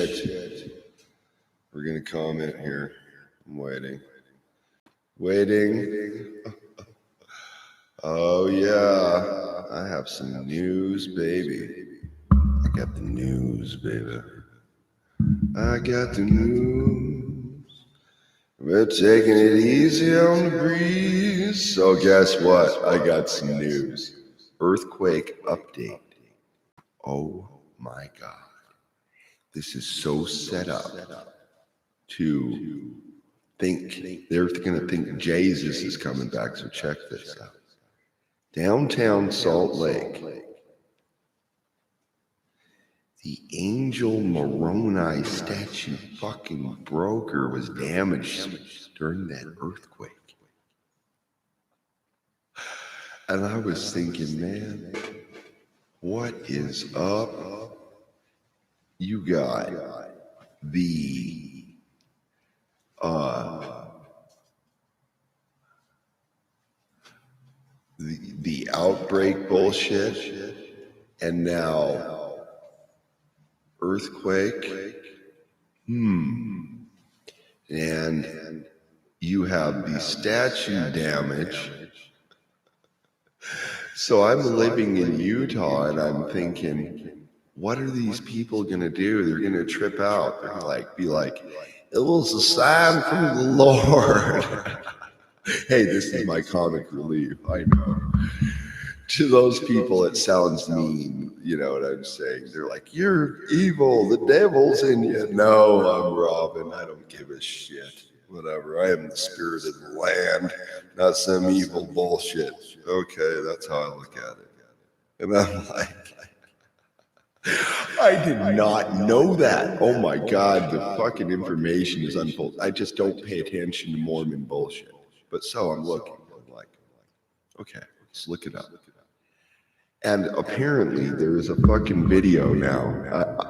shit. We're going to comment here. I'm waiting. Waiting. Oh, yeah. I have some news, baby. I got the news, baby. I got the news. We're taking it easy on the breeze. So guess what? I got some news. Earthquake update. Oh my God. This is so set up to think, they're going to think Jesus is coming back, so check this out. Downtown Salt Lake, the Angel Moroni statue fucking broke or was damaged during that earthquake. And I was thinking, man, what is up? You got the outbreak bullshit, and now earthquake. And you have the statue damage. So I'm living in Utah and I'm thinking, what are these people going to do? They're going to trip out. They're going to be like, it was a sign from the Lord. Hey, this is my comic relief. I know. To those people, it sounds mean. You know what I'm saying? They're like, you're evil. The devil's in you. No, I'm Robin. I don't give a shit. Whatever. I am the spirit of the land, not some evil bullshit. Okay, that's how I look at it. And I'm like, I did not know that. Oh my God, the fucking information is unfolded. I just don't pay attention to Mormon bullshit. But so I'm looking. I'm like, okay, let's look it up. And apparently there is a fucking video now.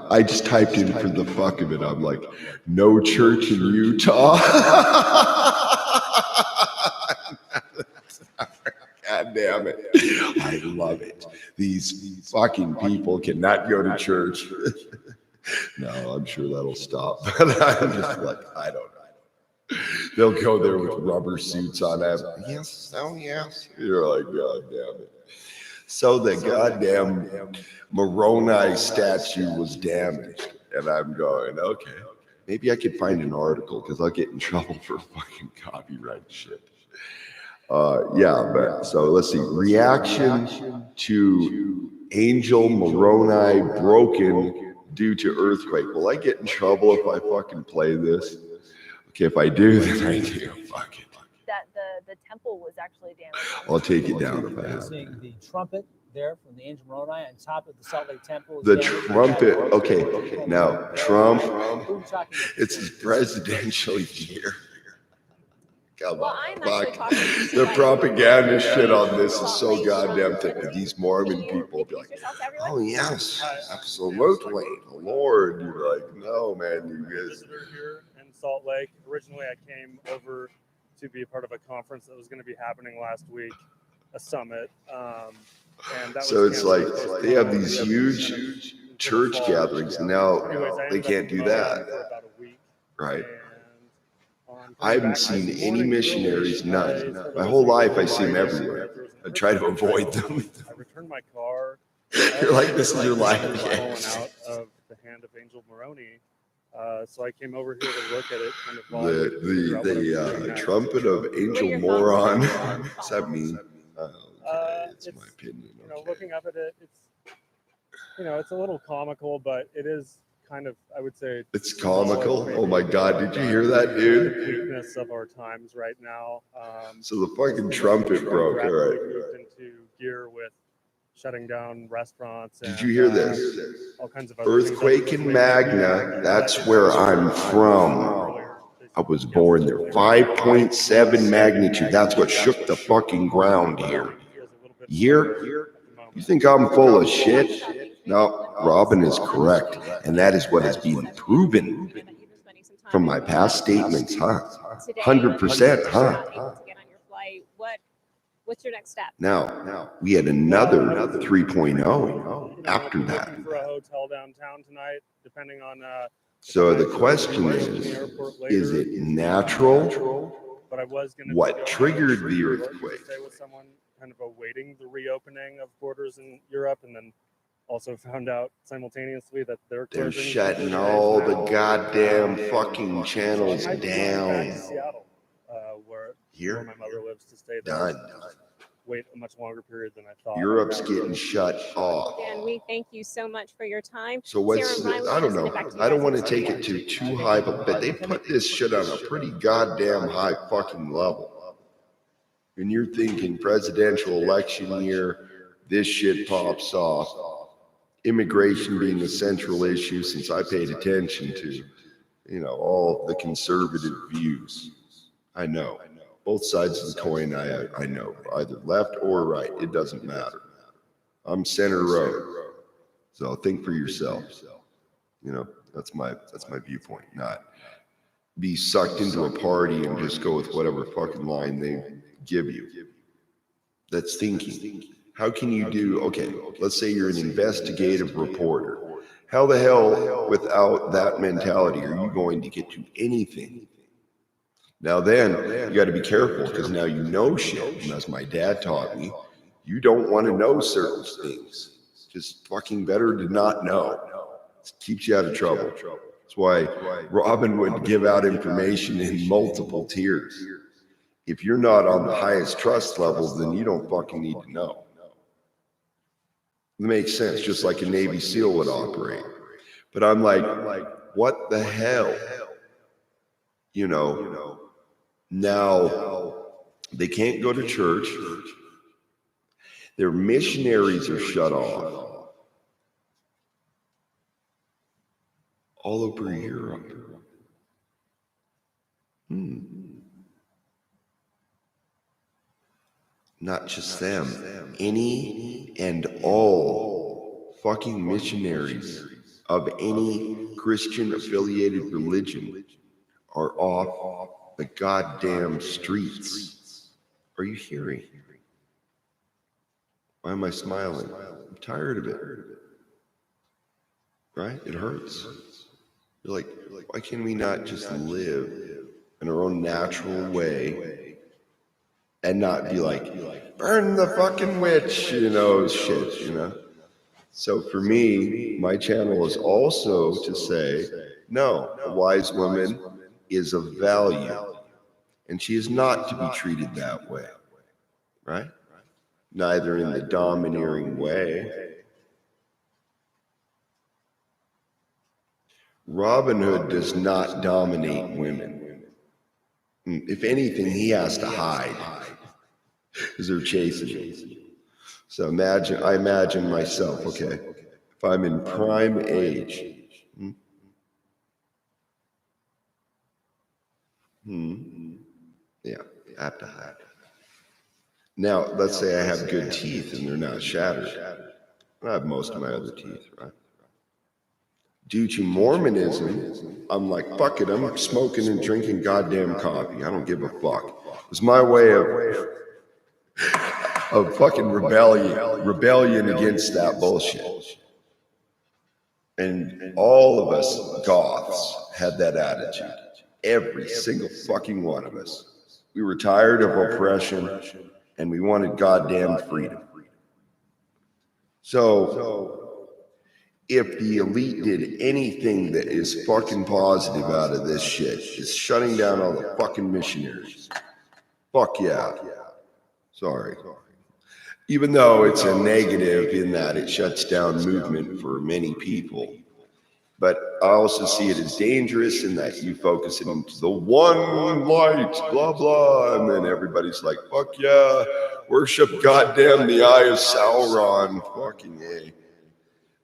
I just typed in for the fuck of it. I'm like, no church in Utah. God damn it. I love it. These fucking people cannot go to church. No, I'm sure that'll stop. But I'm just like, I don't know. They'll go there with rubber suits on. Yes, oh yes. You're like, God damn it. So the goddamn Moroni statue was damaged. And I'm going, okay, maybe I could find an article because I'll get in trouble for fucking copyright shit. Yeah, but so let's see. Reaction to Angel Moroni broken due to earthquake. Will I get in trouble if I fucking play this? Okay, if I do, then I do. Fuck it. That the temple was actually damaged. I'll take it down if I have. Seeing the trumpet there from the Angel Moroni on top of the Salt Lake Temple. The trumpet. Okay, now Trump. It's his presidential year. Come on, fuck. The propaganda shit on this is so goddamn thick. These Mormon people be like, oh yes, absolutely, Lord. You're like, no, man, you guys. Visitor here in Salt Lake. Originally, I came over to be a part of a conference that was going to be happening last week, a summit. And that so was it's like they have these huge church gatherings, and now they can't do that. Right. I haven't seen any missionaries, none. My whole life I see them everywhere. I try to avoid them. I returned my car. You're like, this is your life. Fallen out of the hand of Angel Moroni. So I came over here to look at it. Kind of the trumpet of Angel Moron. What's that mean? It's my opinion. You know, looking up at it, it's a little comical, but it is kind of, I would say, it's comical. Oh my God, did you hear that, dude? Weakness of our times right now. So the fucking trumpet broke. All right. Moved into gear with shutting down restaurants. Did you hear this? All kinds of earthquake in Magna. That's where I'm from. I was born there. 5.7 magnitude. That's what shook the fucking ground here. Here? You think I'm full of shit? No, Robin is correct. And that is what is being proven from my past statements, huh? 100%, huh? What's your next step? Now, we had another 3.0 after that. For a hotel downtown tonight, depending on So the question Right from the is airport it later, natural? but I was going to What triggered the earthquake? Stay with someone kind of awaiting the reopening of borders in Europe, and then also found out simultaneously that they're They're closing shutting for all days the now. goddamn fucking So channels I might be going back to down. Seattle, where Here, my mother lives, to stay there. done. Wait a much longer period than I thought. Europe's getting shut off. Dan, we thank you so much for your time. So what's Sarah and the, Ryan, I don't we'll know. just get back to you I don't guys want to in a take second. it to too high, but they put this shit on a pretty goddamn high fucking level. And you're thinking presidential election year, this shit pops off. Immigration being a central issue, since I paid attention to, all the conservative views. I know. Both sides of the coin, I know. Either left or right. It doesn't matter. I'm center road. So think for yourself. That's my viewpoint. Not be sucked into a party and just go with whatever fucking line they give you. That's thinking. How can you do, okay, let's say you're an investigative reporter. How the hell, without that mentality, are you going to get to anything? Now then, you got to be careful, because now you know shit. And as my dad taught me, you don't want to know certain things. Just fucking better to not know. It keeps you out of trouble. That's why Robin would give out information in multiple tiers. If you're not on the highest trust levels, then you don't fucking need to know. It makes sense, just like a Navy SEAL would operate. But I'm like, what the hell? Now they can't go to church. Their missionaries are shut off. All over Europe. Not just them. Any and all fucking missionaries of any Christian affiliated religion are off the goddamn streets. Are you hearing? Why am I smiling? I'm tired of it. Right? It hurts. You're like, why can we not just live in our own natural way and not be like, burn the fucking witch, shit. So for me, my channel is also to say, no, a wise woman is of value, and she is not to be treated that way, right? Neither in the domineering way. Robin Hood does not dominate women. If anything, he has to hide because they're chasing him. So I imagine myself, okay, if I'm in prime age, yeah, I have to hide. Now, let's say I have good teeth and they're not shattered. I have most of my other teeth, right? Due to Mormonism, I'm like, fuck it, I'm smoking and drinking goddamn coffee. I don't give a fuck. It's my way of fucking rebellion against that bullshit. And all of us goths had that attitude. Every single fucking one of us. We were tired of oppression and we wanted goddamn freedom. So, if the elite did anything that is fucking positive out of this shit, it's shutting down all the fucking missionaries. Fuck yeah. Sorry. Even though it's a negative in that it shuts down movement for many people. But I also see it as dangerous in that you focus it into the one light, blah, blah, and then everybody's like, fuck yeah, worship goddamn the Eye of Sauron. Fucking A.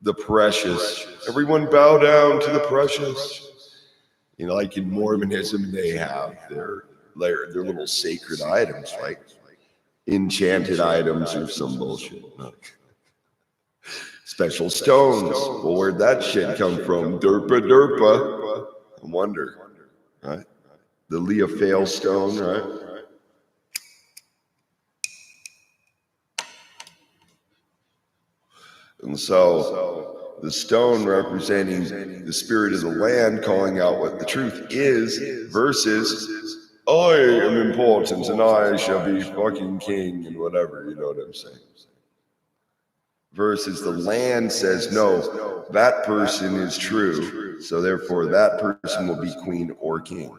The precious. Everyone bow down to the precious. Like in Mormonism, they have their little sacred items, right? Enchanted items or some bullshit. Special stones. Well, where'd that shit come from? Derpa. I wonder, right? The Leophale stone, right? And so the stone representing the spirit of the land, calling out what the truth is, versus I am important and I shall be fucking king and whatever, you know what I'm saying? Versus the land says, no, that person is true, so therefore that person will be queen or king.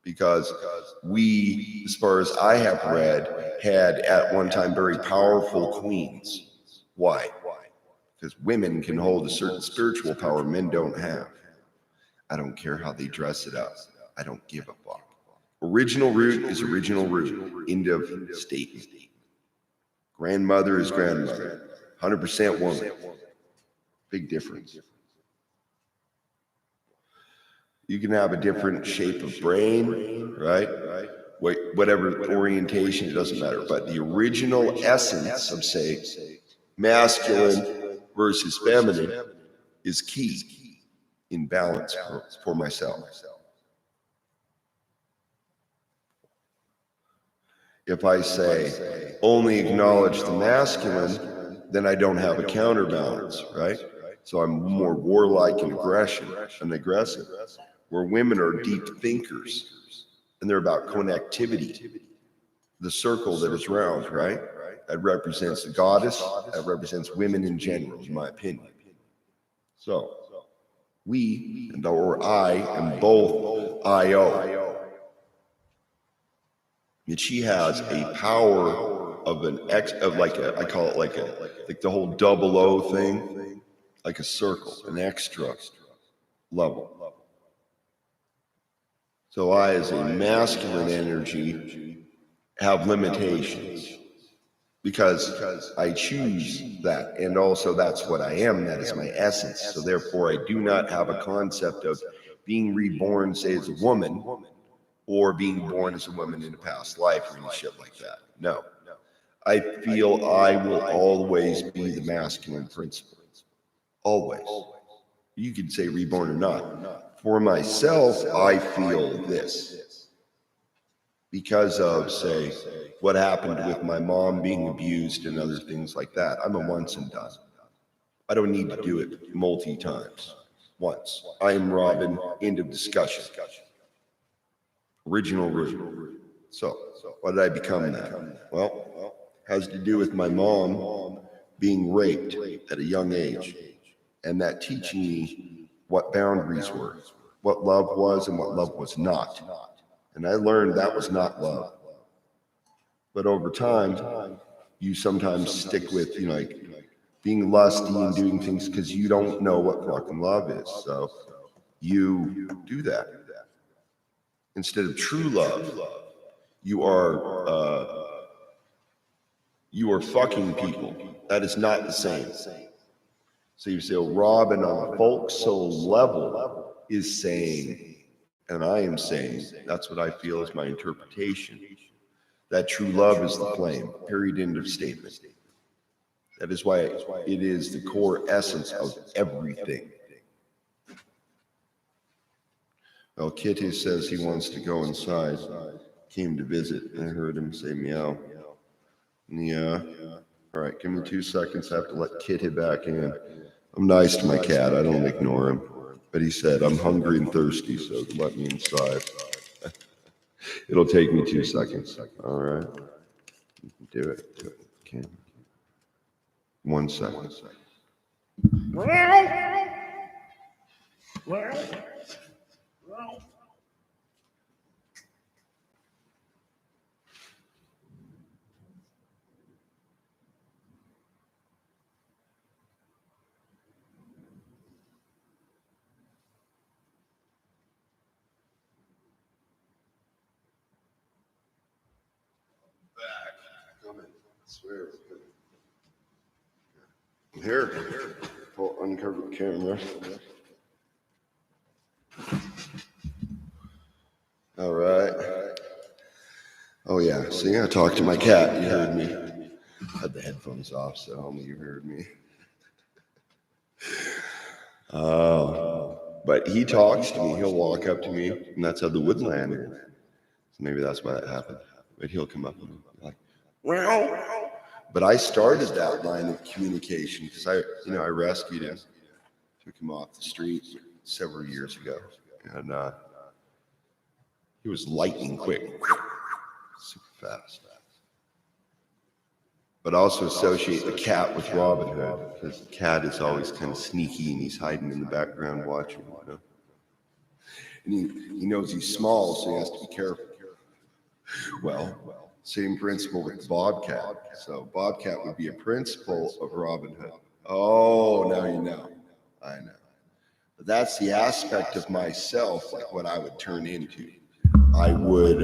Because we, as far as I have read, had at one time very powerful queens. Why? Because women can hold a certain spiritual power men don't have. I don't care how they dress it up. I don't give a fuck. Original root is original root. End of statement. Grandmother is grandmother. 100% woman. Big difference. You can have a different shape of brain, right? Whatever orientation, it doesn't matter. But the original essence of, say, masculine versus feminine is key in balance for myself. If I say only acknowledge the masculine, then I don't have a counterbalance, right? So I'm more warlike and aggressive, where women are deep thinkers and they're about connectivity, the circle that is round, right? That represents the goddess, that represents women in general, in my opinion. So we, or I, am both IO. And she has a power of I call it like the whole 00 thing, like a circle, an extra level. So I, as a masculine energy, have limitations because I choose that. And also that's what I am. That is my essence. So therefore I do not have a concept of being reborn, say, as a woman, or being born as a woman in a past life or any shit like that. No. I feel I will always be the masculine principle. Always. You could say reborn or not. For myself, I feel this. Because of, say, what happened with my mom being abused and other things like that. I'm a once and done. I don't need to do it multi times. Once. I am Robin, end of discussion. Original root. So, why did I become that? Well, has to do with my mom being raped at a young age, and that teaching me what boundaries were, what love was and what love was not. And I learned that was not love. But over time, you sometimes stick with, like being lusty and doing things because you don't know what fucking love is. So you do that. Instead of true love, you are fucking people. That is not the same. So you say, Robin on a folk soul level is saying, and I am saying, that's what I feel is my interpretation, that true love is the flame, period, end of statement. That is why it is the core essence of everything. Well, Kitty says he wants to go inside. Came to visit. I heard him say meow. Yeah. All right, give me 2 seconds. I have to let Kitty back in. I'm nice to my cat. I don't ignore him. But he said, I'm hungry and thirsty, so let me inside. It'll take me 2 seconds. All right. Do it. Okay. 1 second. Swear. I'm here. I'll uncover the camera. All right. Oh yeah. See, I talked to my cat. You heard me. I had the headphones off, so only you heard me. But he talks to me. He'll walk up to me, and that's how the Woodland is. So maybe that's why that happened. But he'll come up and be like, well, But I started that line of communication because I rescued him, took him off the street several years ago, and he was lightning quick, super fast. But also associate the cat with Robin Hood, because the cat is always kind of sneaky and he's hiding in the background watching, And he knows he's small, so he has to be careful. Well, same principle with the bobcat. So bobcat would be a principle of Robin Hood. Oh, now you know. I know. But that's the aspect of myself, like what I would turn into. I would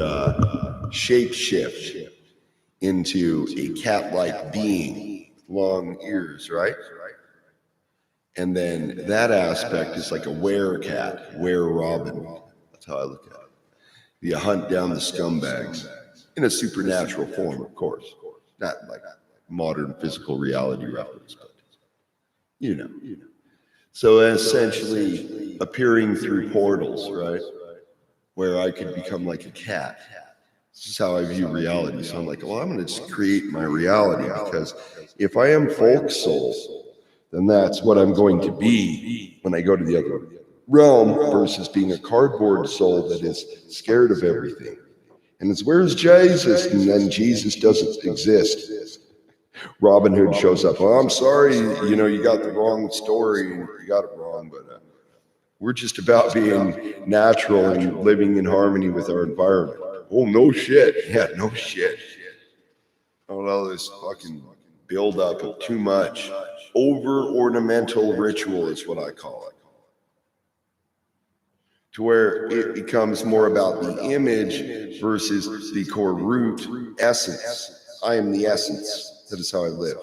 shape shift into a cat-like being, long ears, right? And then that aspect is like a were-cat, were-robin. That's how I look at it. You hunt down the scumbags in a supernatural form, of course. Not like modern physical reality reference, but you know. So essentially appearing through portals, right? Where I could become like a cat. This is how I view reality. So I'm like, well, I'm going to just create my reality, because if I am folk soul, then that's what I'm going to be when I go to the other realm, versus being a cardboard soul that is scared of everything. And it's, where's Jesus? And then Jesus doesn't exist. Robin Hood shows up. Oh, I'm sorry, you got the wrong story. You got it wrong, but we're just about being natural and living in harmony with our environment. Oh, no shit. Yeah, no shit. All this fucking buildup of too much. Over-ornamental ritual is what I call it. To where it becomes more about the image versus the core root essence. I am the essence. That is how I live.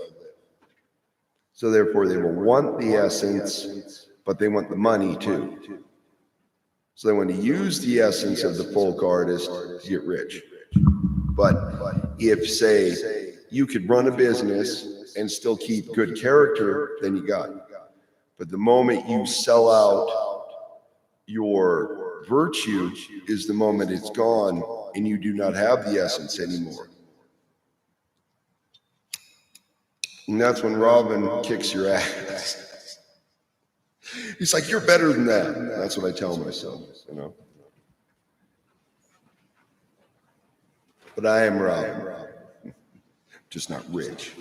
So therefore, they will want the essence, but they want the money too. So they want to use the essence of the folk artist to get rich. But if, say, you could run a business and still keep good character, then you got it. But the moment you sell out your virtue is the moment it's gone and you do not have the essence anymore. And that's when Robin kicks your ass. He's like, you're better than that. That's what I tell myself, But I am Robin, just not rich.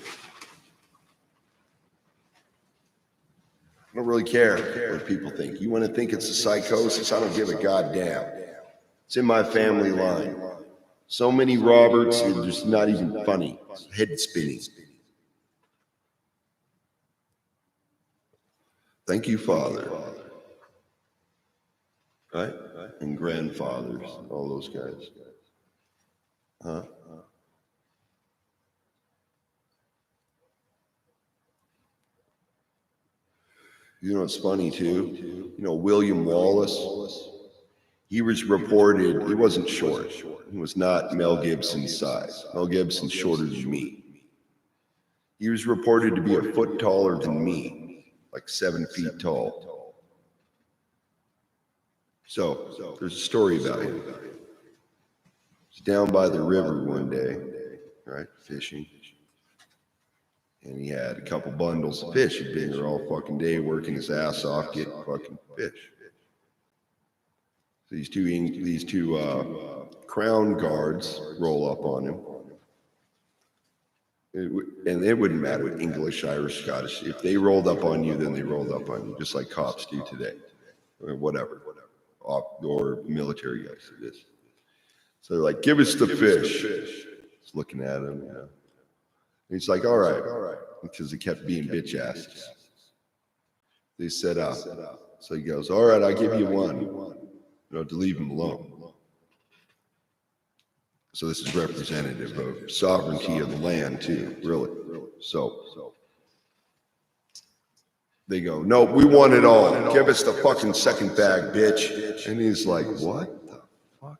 I don't really care what people think. You want to think it's a psychosis? I don't give a goddamn. It's in my family line. So many Roberts, it's just not even funny. It's head spinning. Thank you, Father. Right? And grandfathers, all those guys. Huh? You know what's funny too? William Wallace, he was reported, he wasn't short. He was not Mel Gibson's size. Mel Gibson's shorter than me. He was reported to be a foot taller than me, like 7 feet tall. So there's a story about him. He's down by the river one day, right, fishing. And he had a couple bundles of fish. He'd been there all fucking day working his ass off getting fucking fish. So these two crown guards roll up on him. And it wouldn't matter, English, Irish, Scottish. If they rolled up on you, then they rolled up on you, just like cops do today, or whatever, or military guys do this. So they're like, give us the fish. He's looking at him, He's like, all right, because he kept being bitch asses. They set up. So he goes, all right, I'll give you one, to leave him alone. So this is representative of sovereignty of the land too, really. So they go, no, we want it all. Give us the fucking second bag, bitch. And he's like, what the fuck?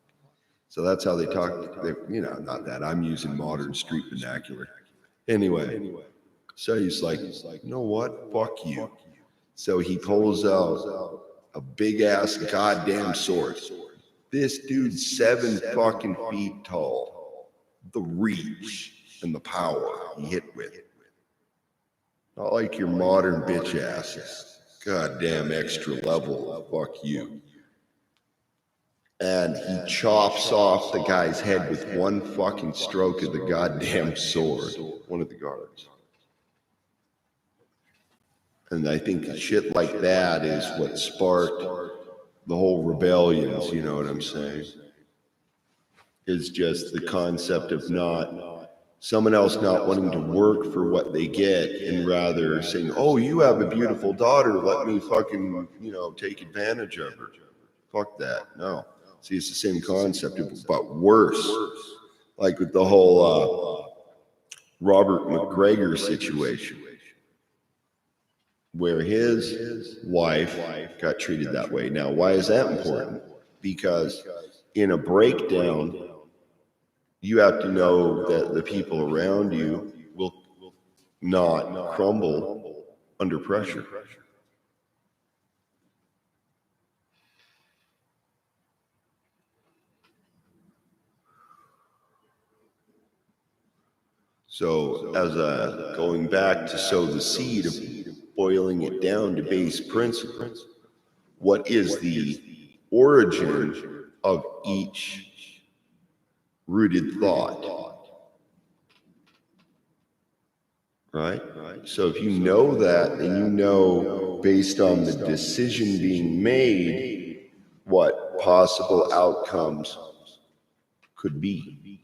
So that's how they talk. Not that. I'm using modern street vernacular. Anyway, so he's like, you know what? Fuck you. So he pulls out a big ass goddamn sword. This dude's 7 fucking feet tall. The reach and the power. get hit with. Not like your modern bitch asses. Goddamn extra level. Fuck you. And he chops off the guy's head with one fucking stroke of the goddamn sword. One of the guards. And I think shit like that is what sparked the whole rebellions, you know what I'm saying? Is just the concept of not someone else not wanting to work for what they get and rather saying, oh, you have a beautiful daughter, let me fucking, take advantage of her. Fuck that. No. See, it's the same concept, but worse. Like with the whole Robert McGregor situation, where his wife got treated that way. Now, why is that important? Because in a breakdown, you have to know that the people around you will not crumble under pressure. So as going back to sow the seed of boiling it down to base principles, what is the origin of each rooted thought? Right? So if you know that, then you know based on the decision being made what possible outcomes could be.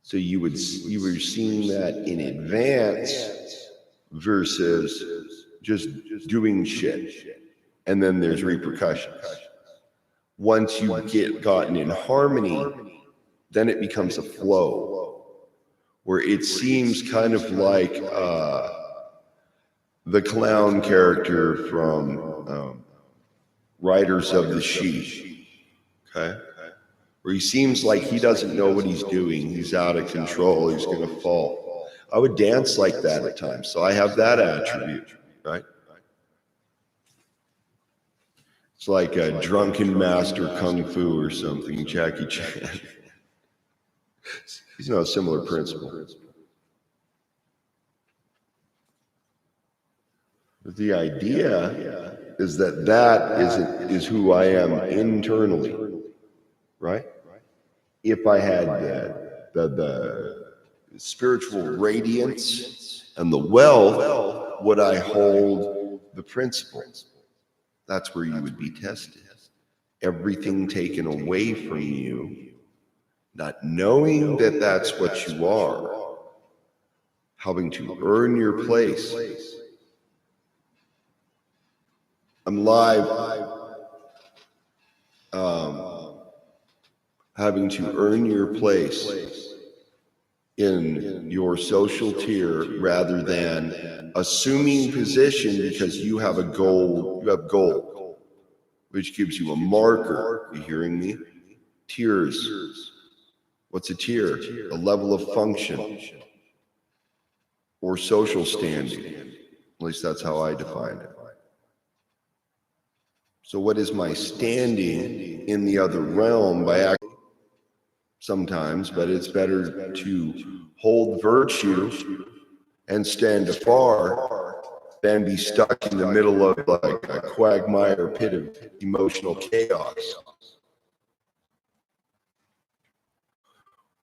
So you were seeing that in advance versus just doing shit. And then there's repercussions. Once you gotten in harmony, then it becomes a flow where it seems kind of like the clown character from Riders of the Sheep. Okay? Where he seems like he doesn't know what he's doing. He's out of control. He's going to fall. I would dance like that at times. So I have that attribute, right? It's like a drunken master kung fu or something, Jackie Chan. He's a similar principle. But the idea is that is who I am internally, right? If I had the spiritual radiance and the wealth, would I hold the principles? That's where you would be tested. Everything taken away from you, not knowing that that's what you are, having to earn your place. I'm live. Having to earn your place in your social tier rather than assuming position because you have a goal, you have gold, which gives you a marker. You hearing me? Tiers. What's a tier? A level of function or social standing. At least that's how I define it. So what is my standing in the other realm by acting? Sometimes, but it's better to hold virtue and stand afar than be stuck in the middle of like a quagmire pit of emotional chaos.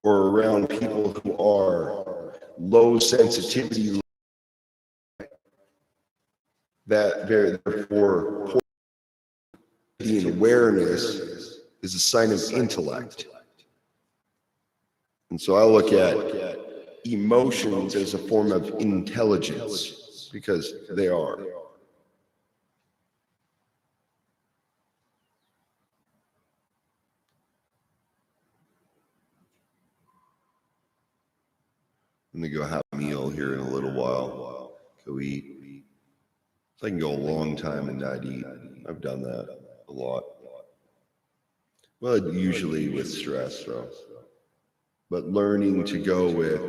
Or around people who are low sensitivity, that therefore the awareness is a sign of intellect. And so I look at emotions as a form of intelligence, because they are. I'm gonna go have a meal here in a little while. Go eat. So I can go a long time and not eat. I've done that a lot. Well, usually with stress, though. But learning to go with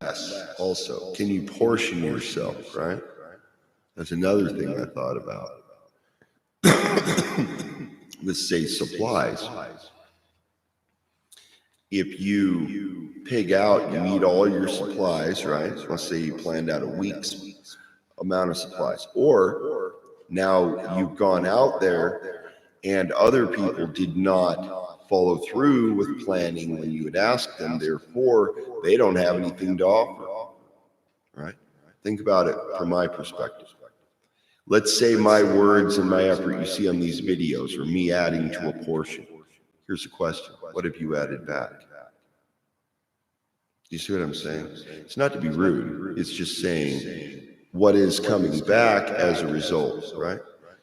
less also. Can you portion yourself, right? That's another thing I thought about. Let's say supplies. If you pig out, you eat all your supplies, right? Let's say you planned out a week's amount of supplies. Or now you've gone out there and other people did not follow through with planning when you had asked them, therefore they don't have anything to offer, right? Think about it from my perspective. Let's say my words and my effort you see on these videos are me adding to a portion. Here's a question. What have you added back? You see what I'm saying? It's not to be rude. It's just saying what is coming back as a result, right?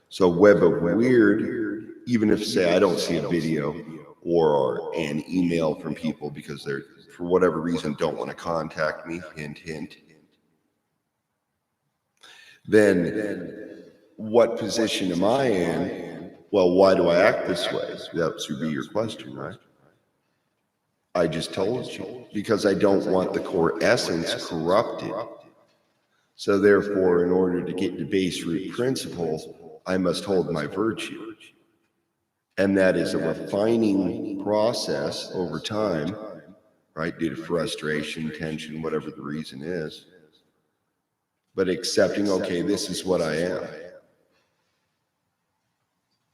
So Web of Weird, even if, say, I don't see a video or an email from people because they're, for whatever reason, don't want to contact me, hint, hint, then what position am I in? Well, why do I act this way? That should be your question, right? I just told you, because I don't want the core essence corrupted. So therefore, in order to get to base root principle, I must hold my virtue. And that is a refining process over time, right? Due to frustration, tension, whatever the reason is. But accepting, okay, this is what I am.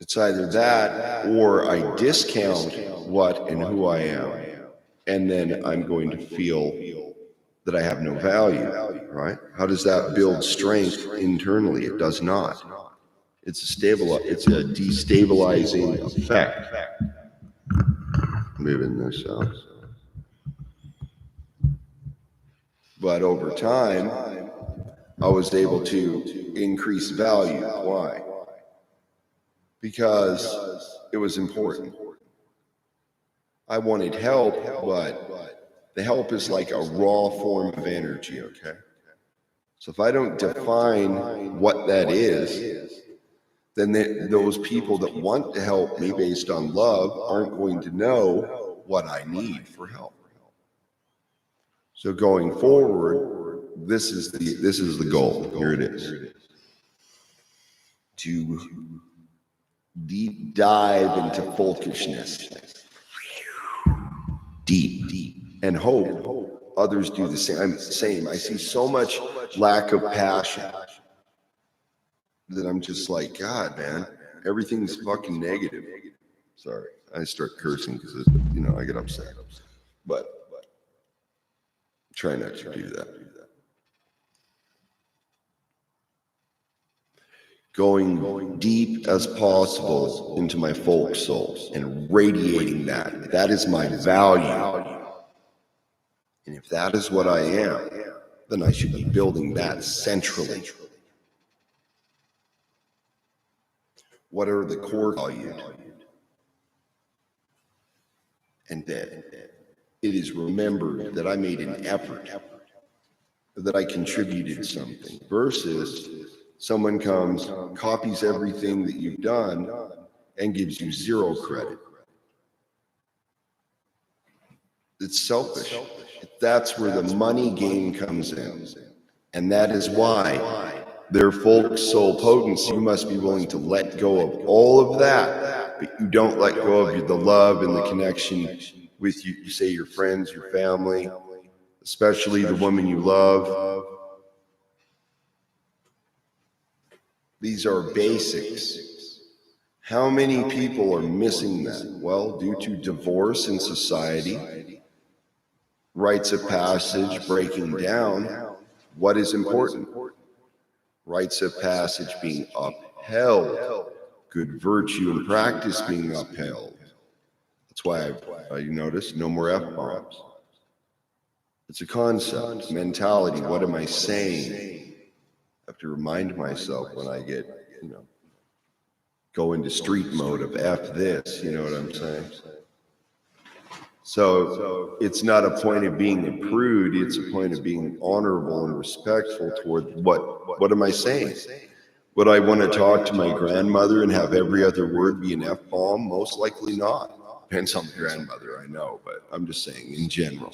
It's either that or I discount what and who I am. And then I'm going to feel that I have no value, right? How does that build strength internally? It does not. It's a destabilizing effect. Moving this out. But over time, I was able to increase value. Why? Because it was important. I wanted help, but the help is like a raw form of energy, okay? So if I don't define what that is, then those people that want to help me based on love aren't going to know what I need for help. So going forward, this is the goal. Here it is. To deep dive into folkishness. Deep. And hope others do the same. I see so much lack of passion that I'm just like, God, man, everything's fucking negative. Sorry, I start cursing because, I get upset. But try not to do that. Going deep as possible into my folk soul and radiating that. That is my value. And if that is what I am, then I should be building that centrally. What are the core values? And that it is remembered that I made an effort, that I contributed something, versus someone comes, copies everything that you've done, and gives you zero credit. It's selfish. That's where the money game comes in. And that is why their folk soul potency, you must be willing to let go of all of that, but you don't let go of the love and the connection with you say your friends, your family, especially the woman you love. These are basics. How many people are missing that? Well, due to divorce in society, rites of passage breaking down, what is important? Rites of passage being upheld, good virtue and practice being upheld. That's why you notice no more F-bombs. It's a concept, mentality. What am I saying? I have to remind myself when I get, go into street mode of F this, you know what I'm saying? So it's not a point of being a prude, it's a point of being honorable and respectful toward what am I saying? Would I want to talk to my grandmother and have every other word be an F-bomb? Most likely not. Depends on the grandmother, I know, but I'm just saying in general.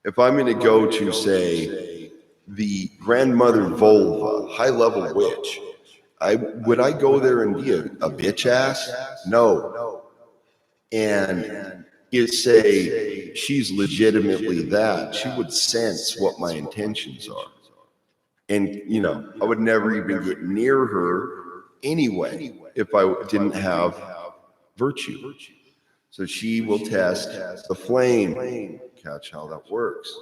If I'm going to go to, say, the grandmother vulva, high-level witch, would I go there and be a bitch ass? No. And is say she's legitimately that, she would sense what my intentions are. And, you know, I would never even get near her anyway if I didn't have virtue. So she will test the flame. Catch how that works.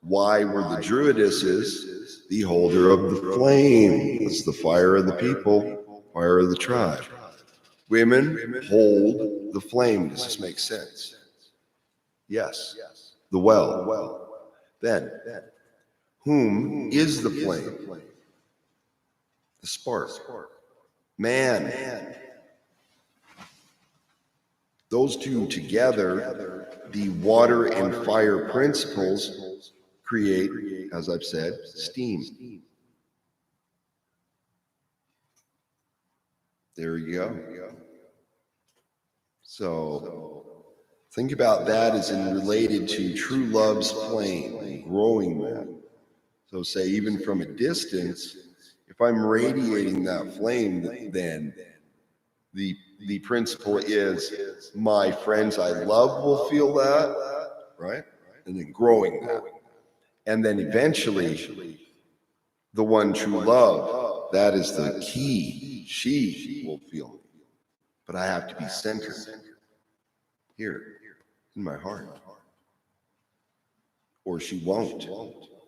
Why were the druidesses the holder of the flame? It's the fire of the people, fire of the tribe. Women hold the flame. Does this make sense? Yes. The well. Then, whom is the flame? The spark. Man. Those two together, the water and fire principles create, as I've said, steam. There you go. So think about that as in related to true love's flame, growing that. So say even from a distance, if I'm radiating that flame, then the principle is my friends I love will feel that, right? And then growing that. And then eventually, the one true love, that is the key. She will feel me. But I have to be centered here in my heart. Or she won't.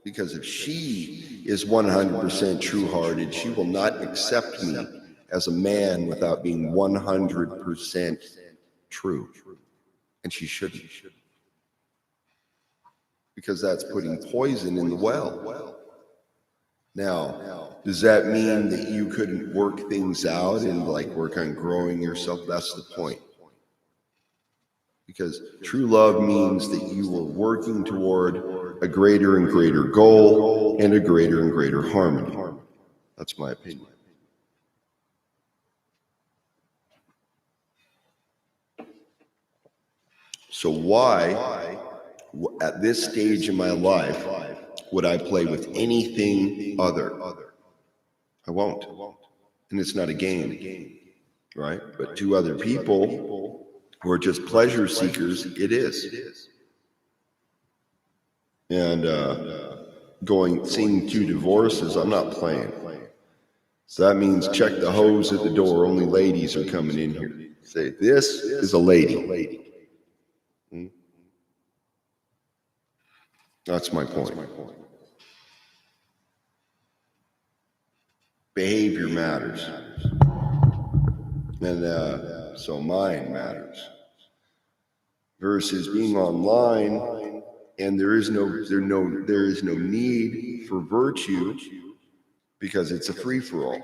Because if she is 100% true-hearted, she will not accept me as a man without being 100% true. And she shouldn't. Because that's putting poison in the well. Now, does that mean that you couldn't work things out and like work on growing yourself? That's the point. Because true love means that you are working toward a greater and greater goal and a greater and greater harmony. That's my opinion. So why, at this stage in my life, would I play with anything other? I won't. And it's not a game, right? But to other people who are just pleasure seekers, it is. And seeing 2 divorces, I'm not playing. So that means check the hose at the door. Only ladies are coming in here. Say, this is a lady. That's my point. Behavior matters. And so mine matters. Versus being online and there is no need for virtue because it's a free-for-all.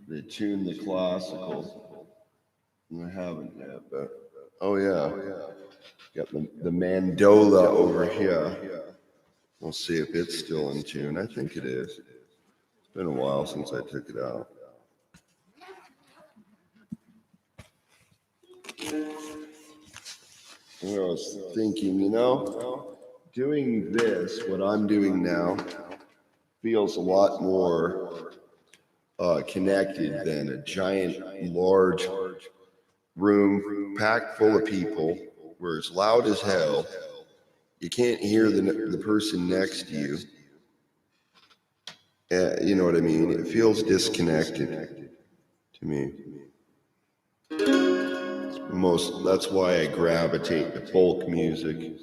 They tune the classical. I haven't yet, but oh yeah. Got the mandola over here. We'll see if it's still in tune. I think it is. It's been a while since I took it out. I was thinking, doing this, what I'm doing now, feels a lot more connected than a giant, large room packed full of people where it's loud as hell. You can't hear the person next to you. You know what I mean? It feels disconnected to me. That's why I gravitate to folk music.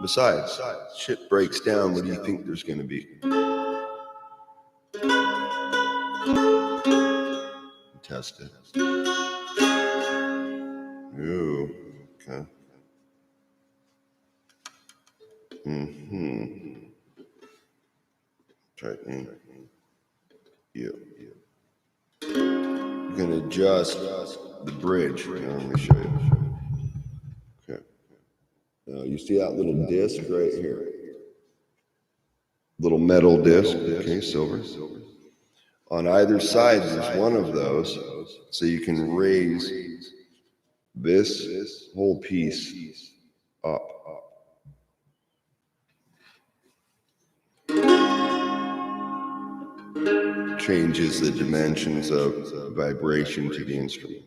Besides, shit breaks down. What do you think there's going to be? Test it. Ooh, okay. Tightening. Yeah. You're going to adjust the bridge. Here, let me show you. Okay. You see that little disc right here? Little metal disc. Okay, silver. On either side, there's one of those, so you can raise this whole piece up. changes the dimensions of vibration to the instrument.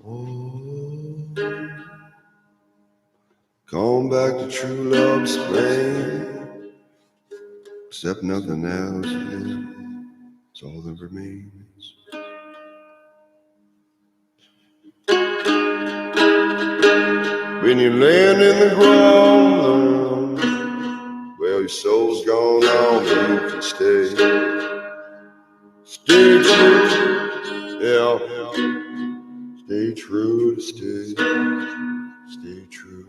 Oh, going back to true love's flame, except nothing else is all that remains. When you land in the ground, well, your soul's gone on, but you can stay. Stay true, yeah. Stay true to stay. Stay true.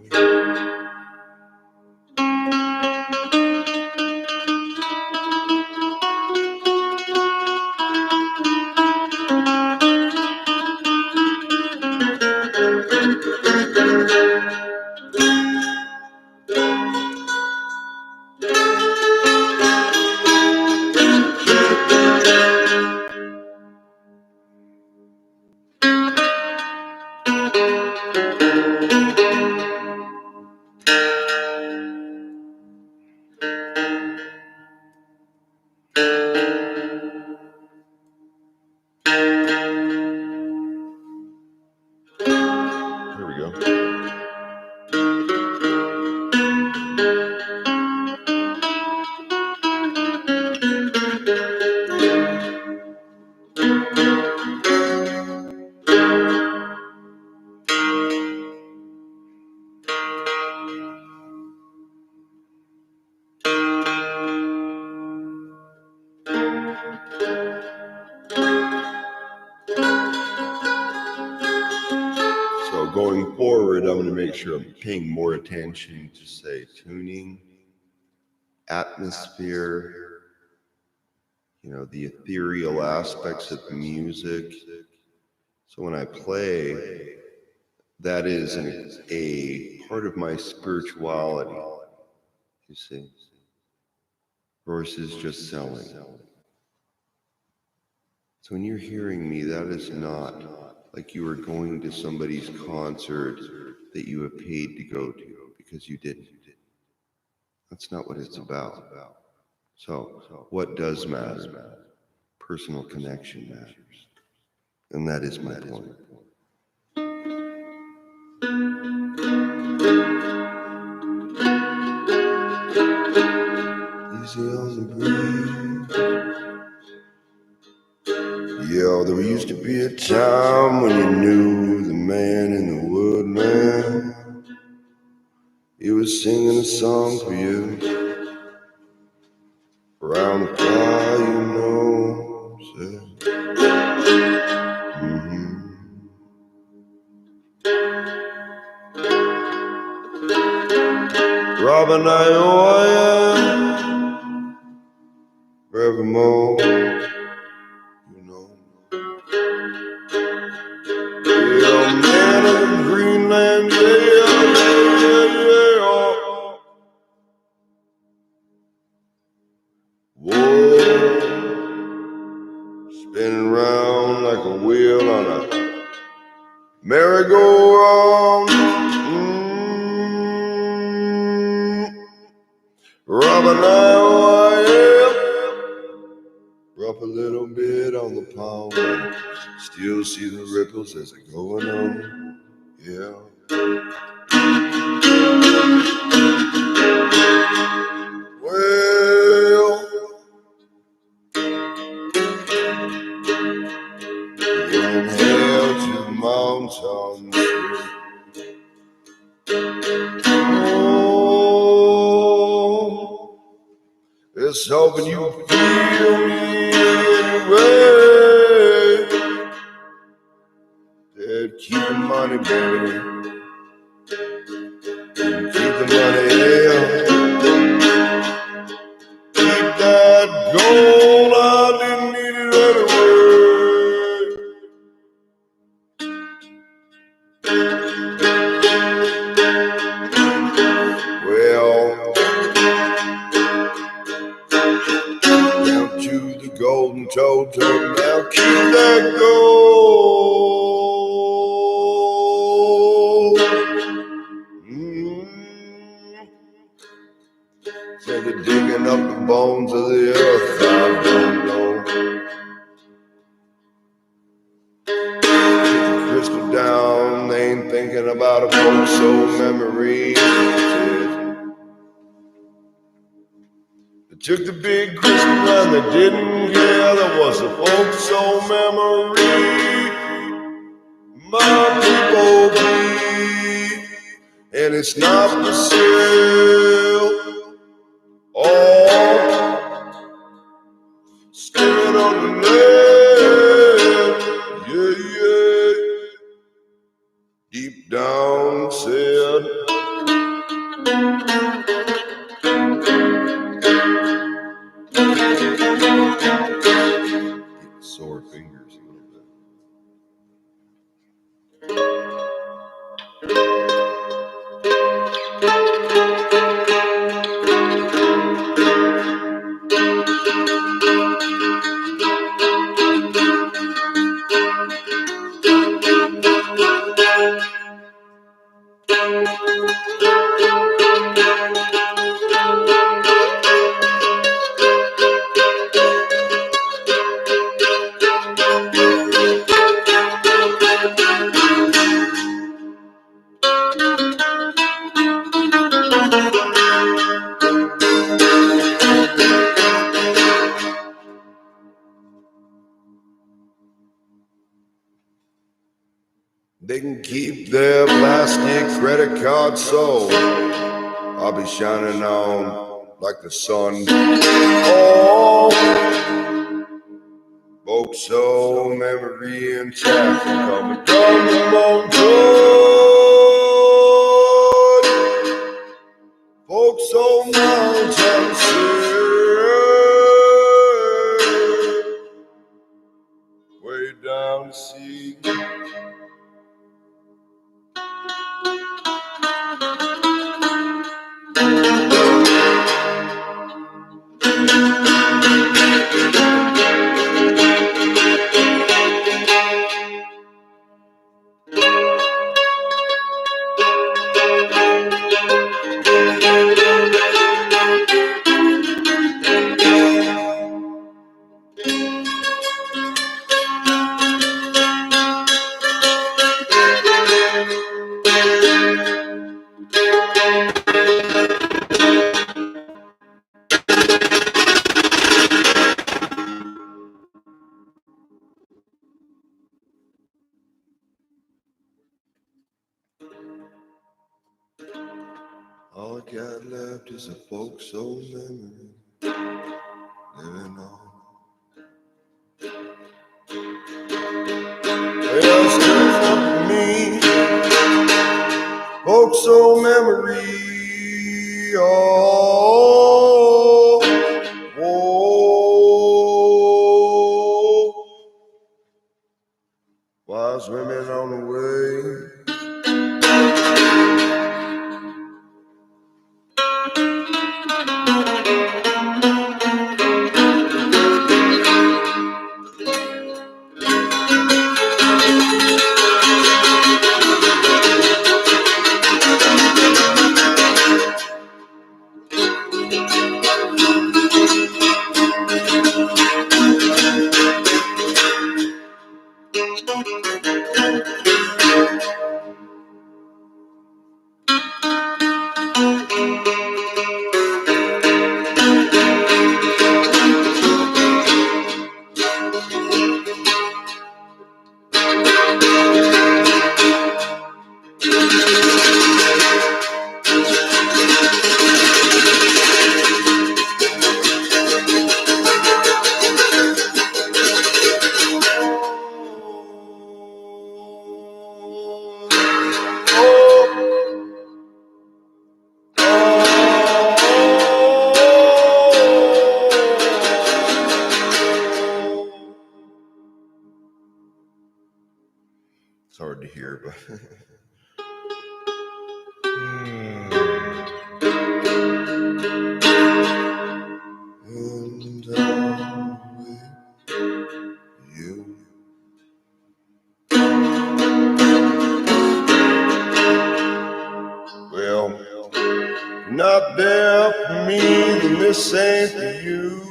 There we go. So going forward, I'm going to make sure I'm paying more attention to, say, tuning, atmosphere, the ethereal aspects of music. So when I play, that is a part of my spirituality, you see, versus just selling. So when you're hearing me, that is not like you are going to somebody's concert that you have paid to go to, because you didn't. That's not what it's about. So what does matter? Personal connection matters. And that is my point. Easy on the breeze. Yeah, there used to be a time when you knew the man in the woodland. He was singing a song for you. Around the fire, said, Robin, I am forevermore, Yeah, man of Greenland, Whoa, spinning round like a wheel on a merry-go-round. Robin, I am up a little bit on the pond, and still see the ripples as they're going on. Yeah. Well, inhale to the mountains. Oh, it's hoping you feel me anyway. Dad, keep the money, baby. Keep the money, yeah. Keep that gold, I didn't need it anyway. Well, down to the golden toe, now keep that gold. Said they're digging up the bones of the earth. I don't know. Crystal down, they ain't thinking about a folk soul memory. They took the big crystal and they didn't care. There was a folk soul memory. My people be, and it's not for sale. Oh, standing on the land, yeah, yeah. Deep down said, sore fingers a little bit. They can keep their plastic credit card so I'll be shining on like the sun. Oh, folks, so memory intact coming down the mountain. Folks, so mountain way down the sea. All I got left is a folk soul memory, living on. Well, it's still up to me, folk soul memory. Oh, whoa, wise women on the way. It's hard to hear, but and I'm with you. Well, not there for me, then this ain't for you.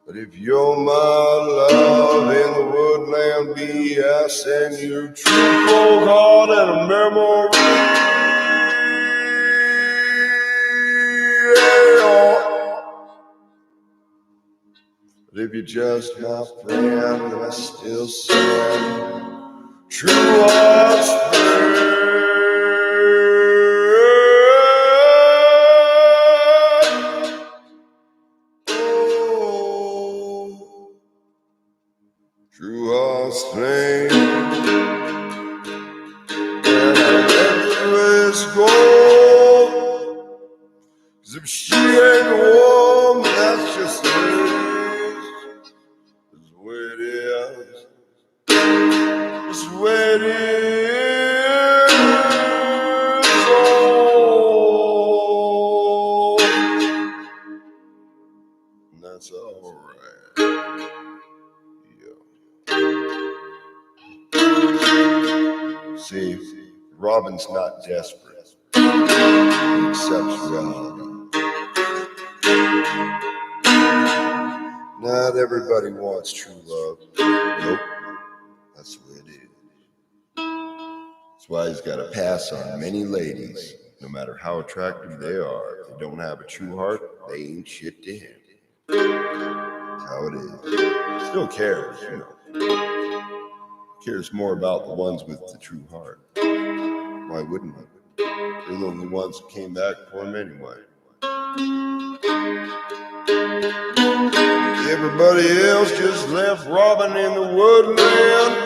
But if you're my love in the woodland bee, I send you a true cold heart and a memory. Yeah. But if you're just my friend, then I still send true hearts free. Oh, true hearts flame, and I'll let this go. 'Cause if she ain't warm, that's just the way it is. That's the way it is. Oh, and that's all right. Yeah. See, Robin's not desperate. He accepts reality. Not everybody wants true love. Nope. That's the way it is. That's why he's got to pass on many ladies, no matter how attractive they are. If they don't have a true heart, they ain't shit to him. That's how it is. Still cares, you know. Cares more about the ones with the true heart. Why wouldn't he? They're the only ones who came back for him anyway. Everybody else just left Robin in the woodland.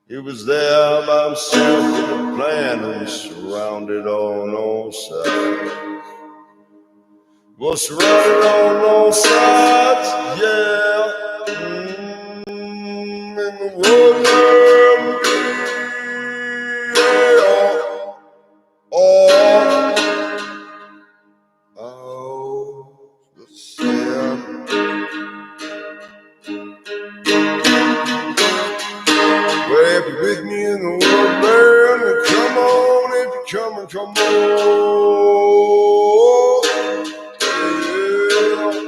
He was there by himself with a plan and was surrounded on all sides. Was surrounded on all sides, yeah. In the woodland, yeah. Oh, the sin. Well, if you're with me in the woodland, then come on, if you come and come on. Yeah.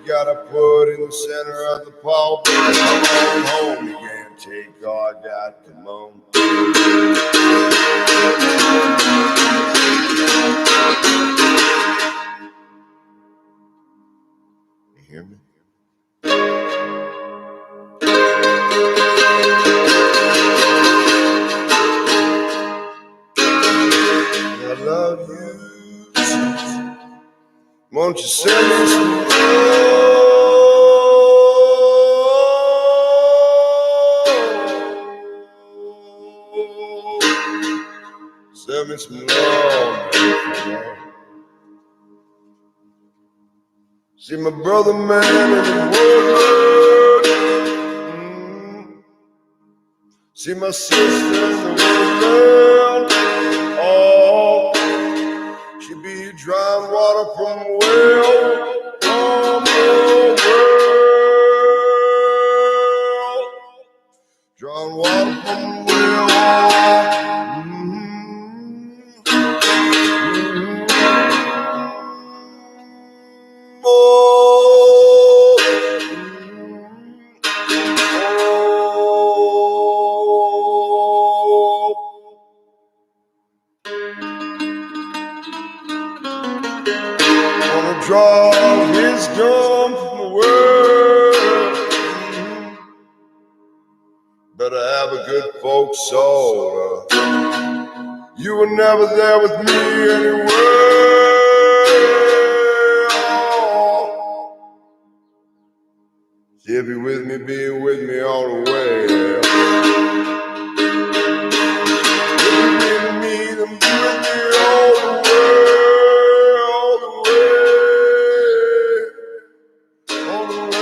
Gotta put in the center of the pulpit. Come on home, you can't take all I got. Come on. You hear me? I love you. Won't you send me some love? Send me some love. See my brother man in the woodland. See my sister in the woodland. Oh, she be drawing water from a well. From the well. Drawing water from the well. Draw wisdom from the world. Better have a good folks soul. You were never there with me anyway. See, be with me, be with me all the way. If you with me, then be with me all the way. All the way. All the way.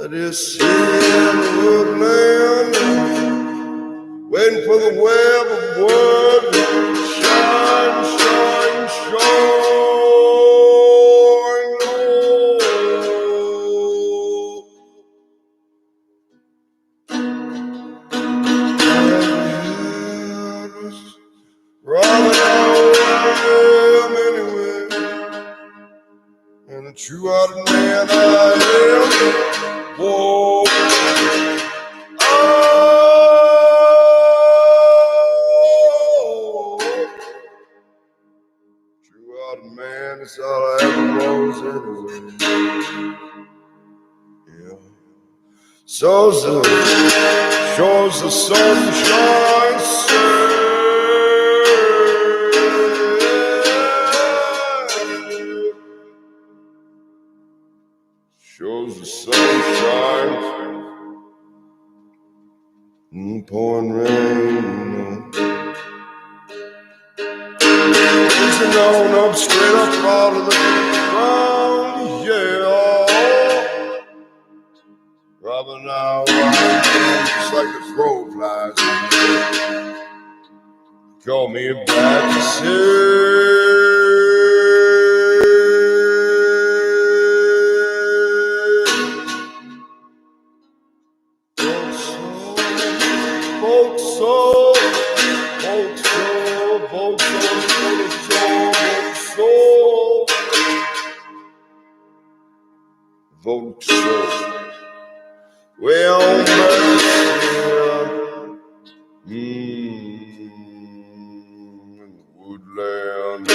I just sit in the woodland, waiting for the web of wood to shine, shine, shine low. Robin, I am anyway, and a true-hearted man I am. Whoa, oh, true-hearted man, that's all I ever was anyway. Yeah, shows the sunshine. Shows the sunshine, pouring rain, Rising on up, straight up out of the ground, yeah. Robin out, just like the crow flies. Call me back to say. Vauxhall, way on back in the woodland.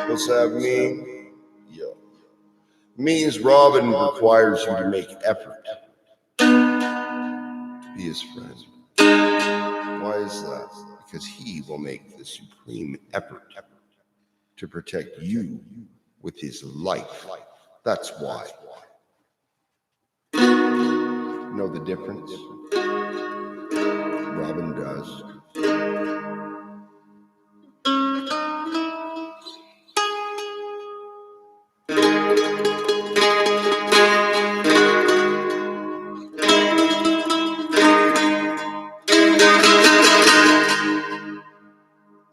What's that mean? Yeah. Means Robin requires you to make effort to be his friend. Why is that? Because he will make the supreme effort to protect you with his life. That's why. Know the difference? Robin does.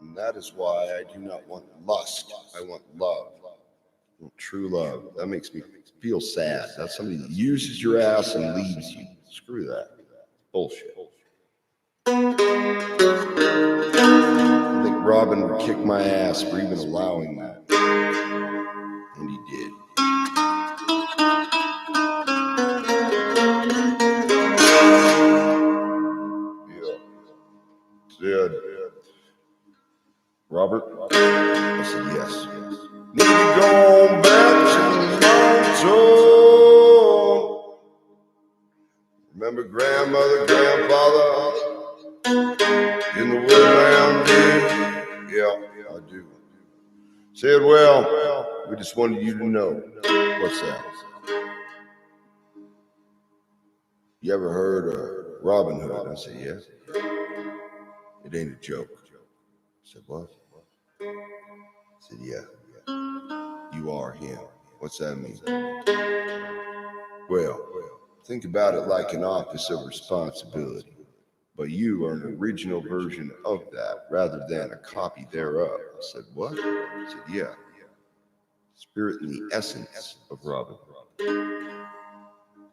And that is why I do not want lust. I want love. I want true love. That makes me feel sad. That's somebody that uses your ass and leaves you. Screw that. Bullshit. I think Robin would kick my ass for even allowing that. And he did. Yeah. Said, Robert? I said, yes. Need to go on back to the mountain. Remember grandmother, grandfather in the woodland? Yeah, I do. Said, well, we just wanted you to know. What's that? You ever heard of Robin Hood? I said, yes. It ain't a joke. I said, what? I said, yeah. You are him. What's that mean? Well, think about it like an office of responsibility. But you are an original version of that rather than a copy thereof. I said, what? I said, yeah. Spirit and the essence of Robin.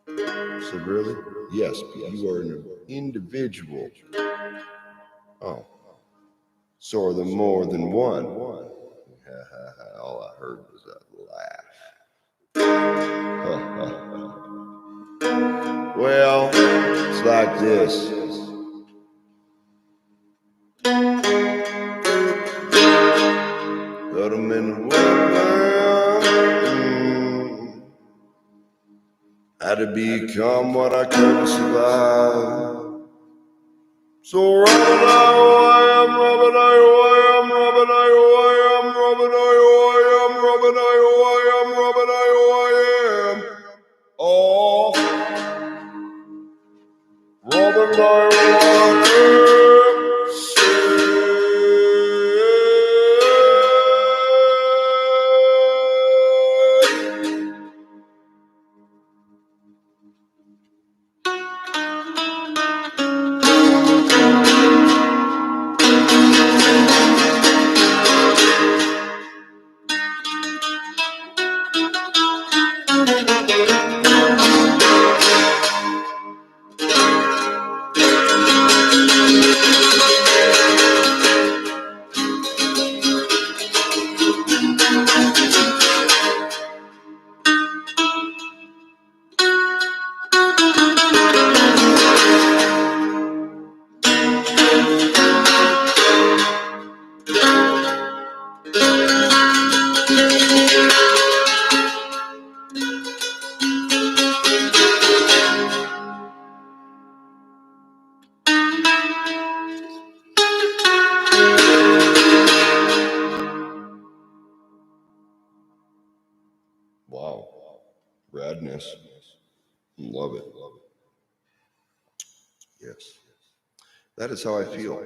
I said, really? Yes, but you are an individual. Oh. So are there more than one? All I heard was that laugh. Well, it's like this. Put 'em in the woodland. Had to become what I couldn't survive. So Robin, I am Robin, I am Robin, I am Robin, I am Robin, I am Robin, I am. Oh, Robin, I wow, radness. Love it. Yes. That is how I feel.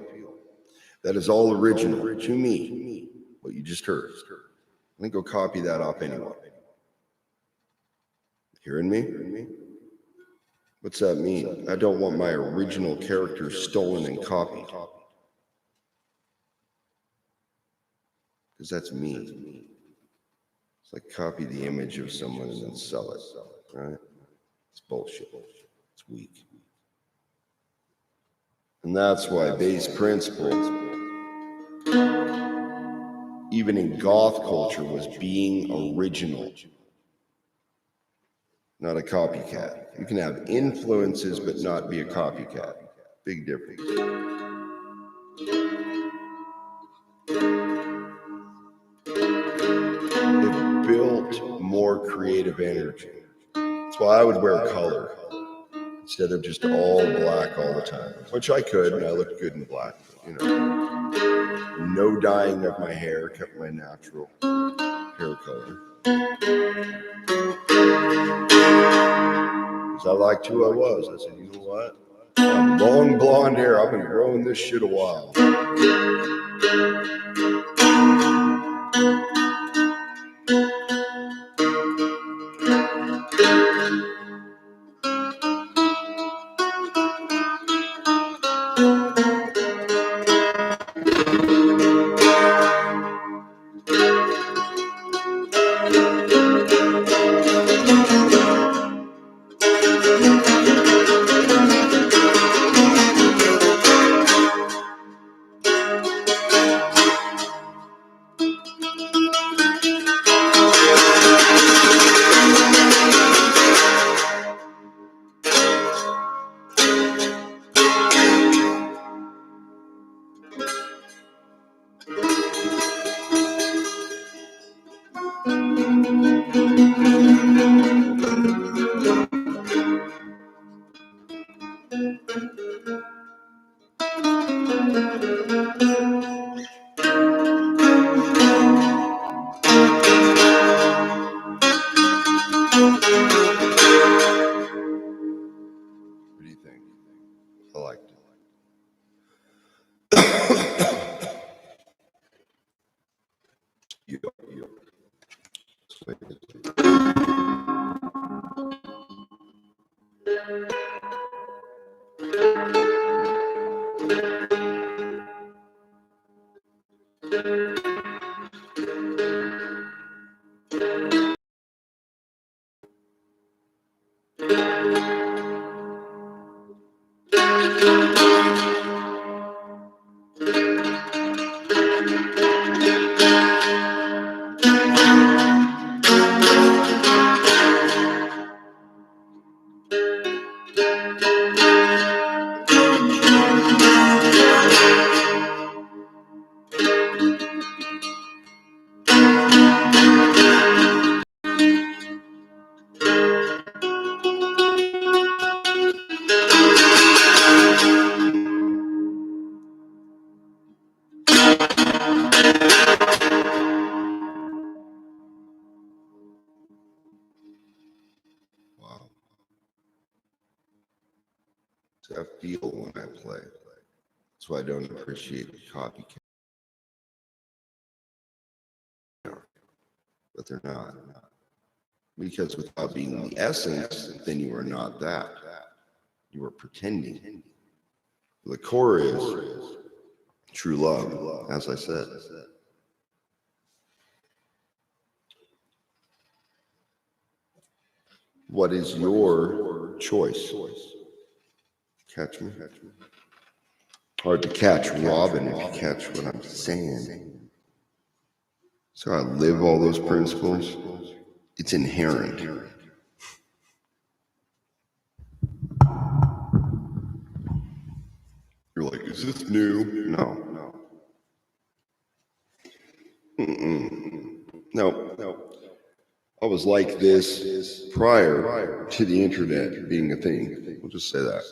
That is all original to me, what you just heard. Let me go copy that off anyone. Hearing me? What's that mean? I don't want my original character stolen and copied. Because that's me. It's like copy the image of someone and then sell it, right? It's bullshit. It's weak. And that's why base principle, even in goth culture, was being original, not a copycat. You can have influences but not be a copycat. Big difference. It built more creative energy. That's why I would wear color instead of just all black all the time, which I could, and I looked good in black, you know. No dyeing of my hair, kept my natural hair color. Because I liked who I was. I said, you know what? I have long blonde hair. I've been growing this shit a while. What do you think? I liked it. feel when I play. That's why I don't appreciate the copycat. But they're not. Because without being the essence, then you are not that. You are pretending. The core is true love, as I said. What is your choice? Catch me? Hard to catch Robin if you catch what I'm saying. So I live all those principles. It's inherent. You're like, is this new? No. No. I was like this prior to the internet being a thing. We'll just say that.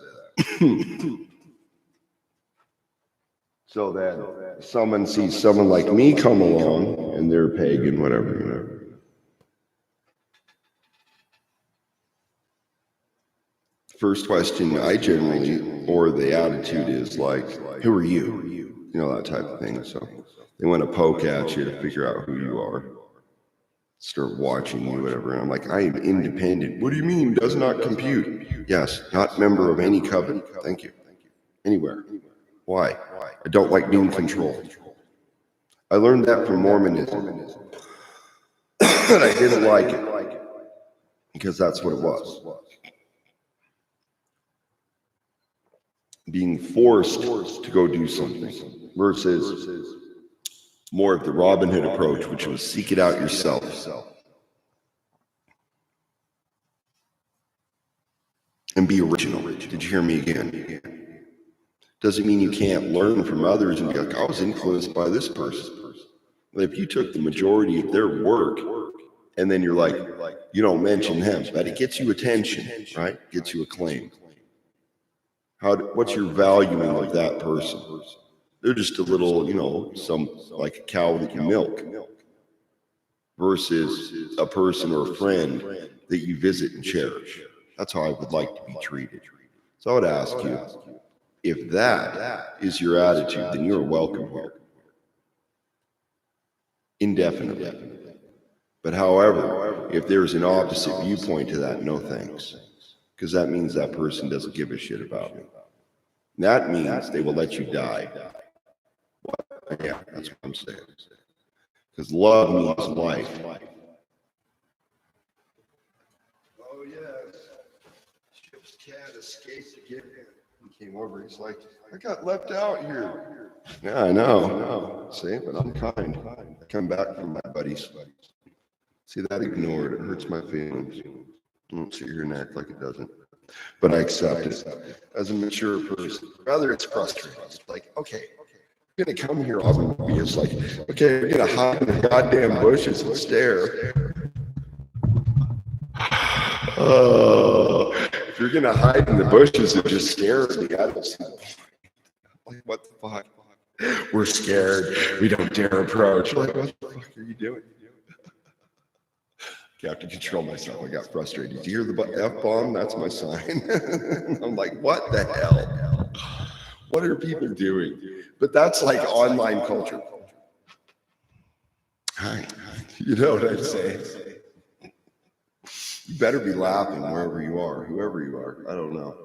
So that someone sees someone like me come along and they're pagan, whatever. First question I generally, or the attitude is like, who are you? You know, that type of thing. So they want to poke at you to figure out who you are. Start watching you, whatever. And I'm like, I am independent. What do you mean? Does not compute. Yes, not member of any coven. Thank you. Anywhere. Why? I don't like being controlled. I learned that from Mormonism. But I didn't like it. Because that's what it was. Being forced to go do something. Versus more of the Robin Hood approach, which was seek it out yourself. And be original. Did you hear me again? Doesn't mean you can't learn from others and be like, I was influenced by this person. But if you took the majority of their work and then you're like, you don't mention him, but it gets you attention, right? Gets you acclaim. What's your valuing of that person? They're just a little, some like a cow that you milk versus a person or a friend that you visit and cherish. That's how I would like to be treated. So I would ask you, if that is your attitude, then you're welcome here. Indefinitely. But however, if there's an opposite viewpoint to that, no thanks. Because that means that person doesn't give a shit about me. That means they will let you die. Yeah, that's what I'm saying. Because love means life. Oh, yes. Chip's cat escaped again. He came over. He's like, I got left out here. Yeah, I know. See, but I'm kind. I come back from my buddies. See, that ignored. It hurts my feelings. I don't sit here and act like it doesn't. But I accept it as a mature person. Rather, it's frustrating. It's like, okay, you're going to come here, obviously. It's like, okay, you're going to hide in the goddamn bushes and stare. If you're going to hide in the bushes and just stare at me, I don't see the point. Like, what the fuck? We're scared. We don't dare approach. Like, what the fuck are you doing? I have to control myself. I got frustrated. Do you hear the F-bomb? That's my sign. I'm like, what the hell? What are people doing? But that's like online culture. Hi. You know what I'm saying? You better be laughing wherever you are, whoever you are. I don't know.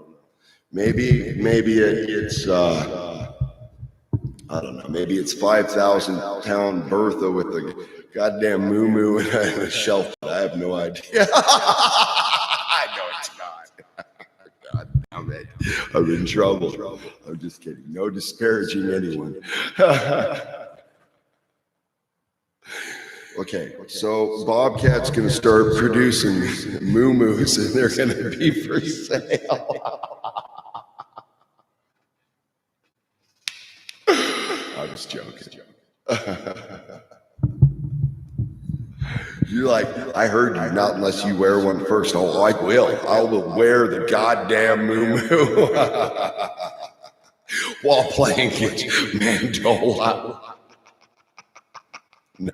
Maybe it's I don't know. Maybe it's 5,000-pound Bertha with the goddamn moo-moo and a shelf. I have no idea. I know it's not. God damn it. I'm in trouble. I'm just kidding. No disparaging anyone. Okay, so Bobcat's going to start producing moo-moos and they're going to be for sale. I'm just joking. You're like, I heard you, not unless you wear one first. Oh, I will. I will wear the goddamn moo-moo while playing Mandola. No.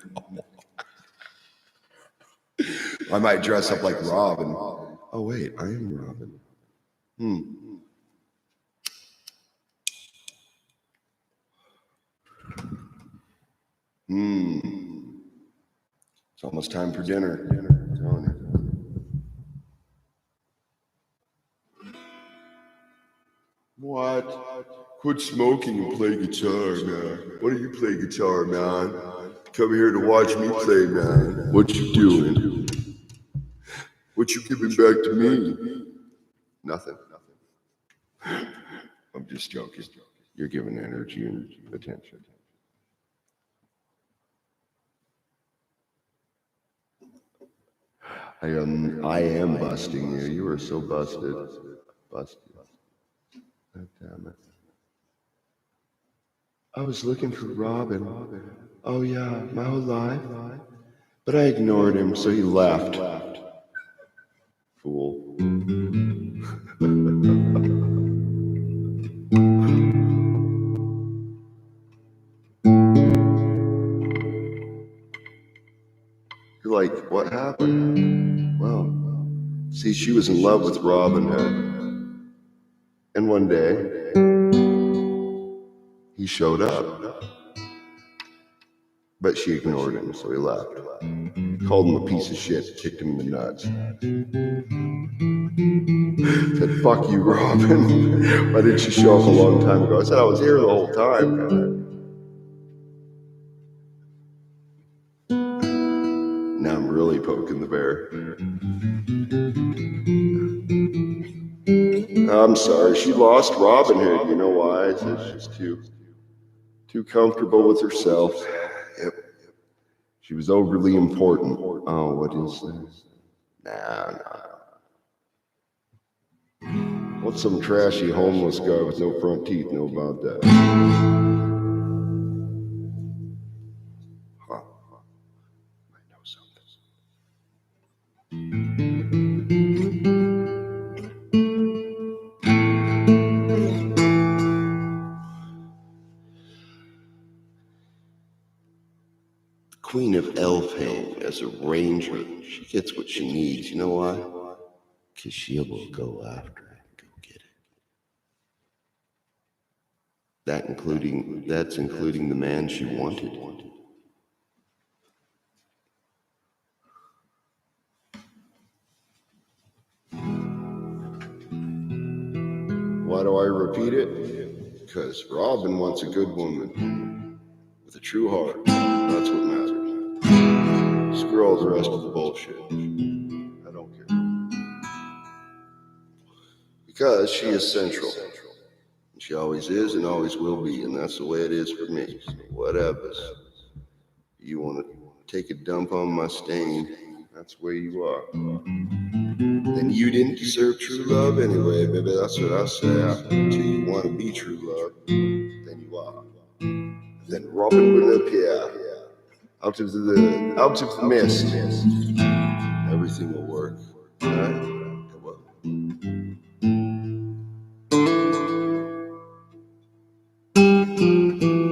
I might dress up like Robin. Oh, wait, I am Robin. It's almost time for dinner. I'm telling you. What? Quit smoking and play guitar, man. Why don't you play guitar, man? Come here to watch me play, man. What you doing? What you giving back to me? Nothing. I'm just joking. You're giving energy and attention. I am busting you. You are so busted. Busted. God damn it. I was looking for Robin. Oh yeah, my whole life. But I ignored him, so he left. Fool. You're like, what happened? Well, see, she was in love with Robin Hood. And one day, he showed up. But she ignored him, so he left. Called him a piece of shit, kicked him in the nuts. Said, fuck you, Robin. Why didn't you show up a long time ago? I said, I was here the whole time. Now I'm really poking the bear. I'm sorry, she lost Robin Hood. You know why? I said she's too comfortable with herself. Yep. She was overly important. Oh, what is this? Nah. What's some trashy homeless guy with no front teeth know about that? Huh. Might know something. Queen of Elfhame as a ranger. She gets what she needs. You know why? Because she will go after it and go get it. That's including the man she wanted. Why do I repeat it? Because Robin wants a good woman with a true heart. That's what matters. Screw all the rest of the bullshit. I don't care. Because she is central. And she always is and always will be. And that's the way it is for me. So whatever. You want to take a dump on my stain, that's where you are. Then you didn't deserve true love anyway, baby. That's what I say. Until you want to be true love, then you are. Then Robin will appear out of the mist. Everything will work. Right? It will.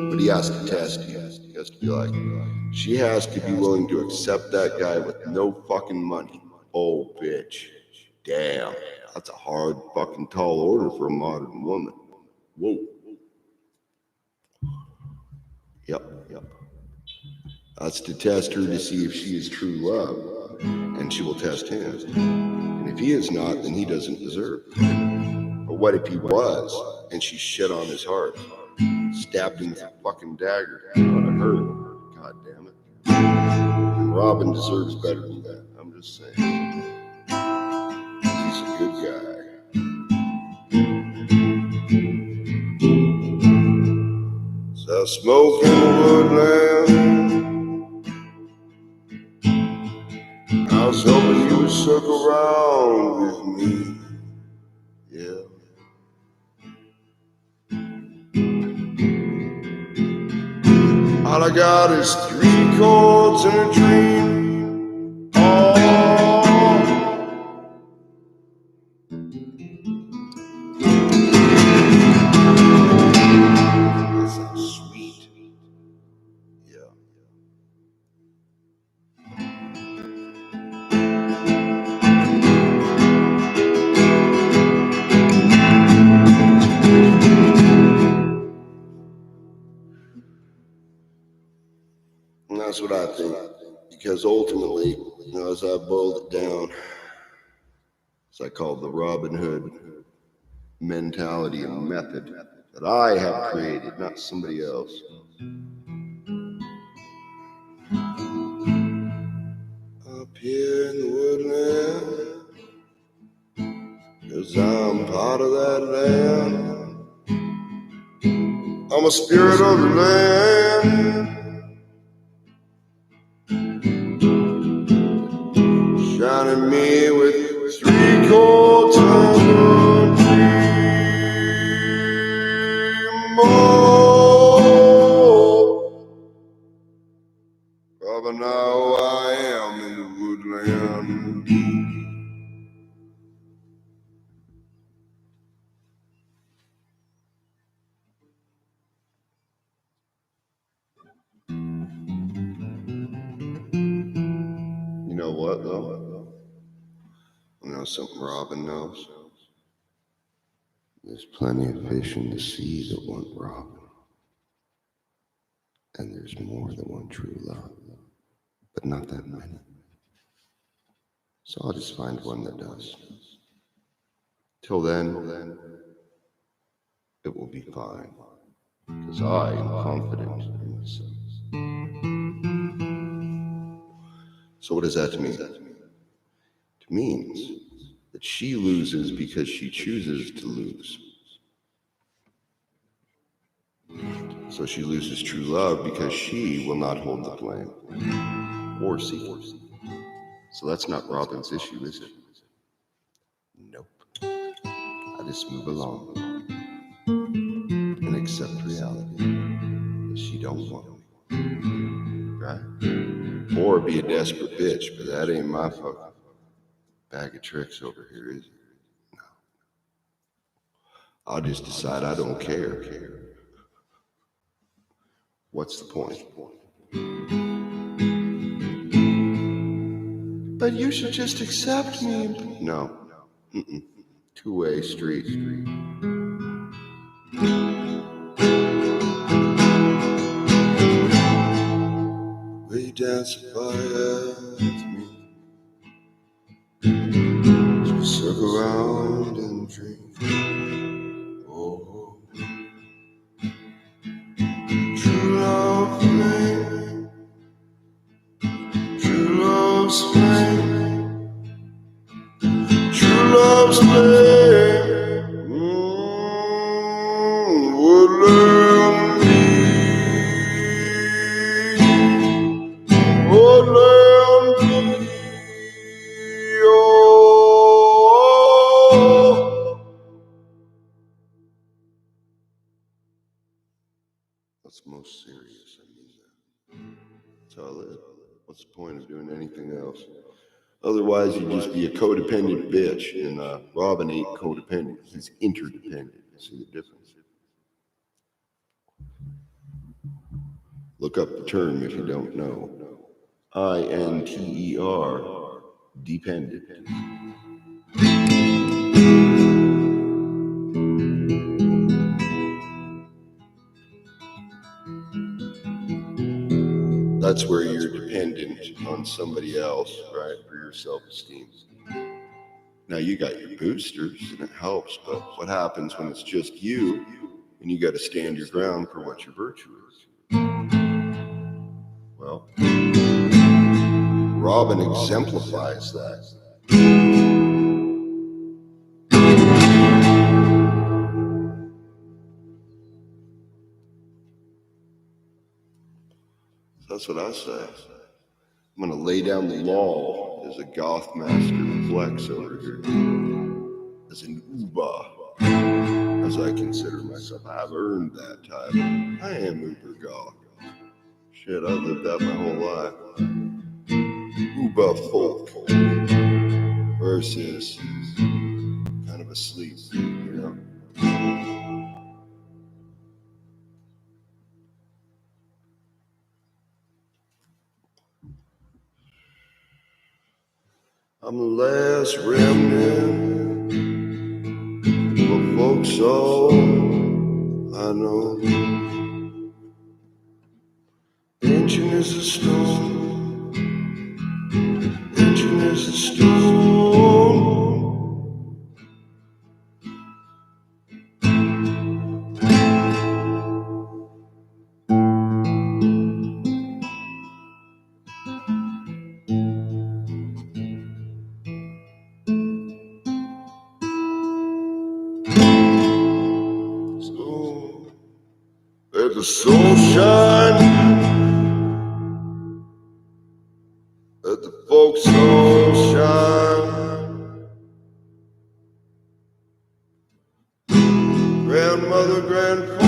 But he has to test you. He has to be like, she has to be willing to accept that guy with no fucking money. Oh, bitch. Damn. That's a hard fucking tall order for a modern woman. Whoa. Yep. That's to test her to see if she is true love. And she will test him. And if he is not, then he doesn't deserve her. But what if he was, and she shit on his heart? Stabbed him with a fucking dagger. That would have hurt. God damn it. And Robin deserves better than that. I'm just saying. He's a good guy. So smoke in the woodland. I was hoping you would circle around with me. Yeah. All I got is 3 chords and a dream. Oh, that sounds sweet. Yeah. that's what I think. Because ultimately, you know, as I boiled it down, as I called the Robin Hood mentality and method that I have created, not somebody else. Up here in the woodland, 'cause I'm part of that land. I'm a spirit of the land, shining me with 3/4 more. Probably now I am in the woodland. You know what, though? I know something Robin knows. There's plenty of fish in the sea that want Robin. And there's more than one true love, but not that many. So I'll just find one that does. Till then, it will be fine, because I am confident in myself. So what does that mean? It means that she loses because she chooses to lose. So she loses true love because she will not hold the flame or seek it. So that's not Robin's issue, is it? Nope. I just move along and accept reality that she don't want me. Right? Or be a desperate bitch, but that ain't my fucking bag of tricks over here, is it? No. I'll just decide I don't care. What's the point? But you should just accept me. No. Two-way street. Will you dance a fire with me? Just circle around and drink. Oh, true love flame, true love's flame, true love's flame. Woodland me, woodland me, oh. That's most serious, I mean that. That's how I live. What's the point of doing anything else? Otherwise, you'd just be a codependent bitch, and Robin ain't codependent. He's interdependent. See the difference? Look up the term if you don't know. INTER, dependent. That's where you're dependent on somebody else, right, for your self-esteem. Now, you got your boosters, and it helps, but what happens when it's just you, and you got to stand your ground for what your virtue is? Well, Robin exemplifies that. That's what I say. I'm going to lay down the law as a goth master flex over here, as an uber, as I consider myself. I've earned that title. I am uber goth. Shit, I've lived that my whole life. Uber folk versus kind of asleep, you know. I'm the last remnant of folk soul I know. Ain't Ancient as a stone. Ancient as a stone. So let the sun shine. Let the folk sun shine. Grandmother, grandfather.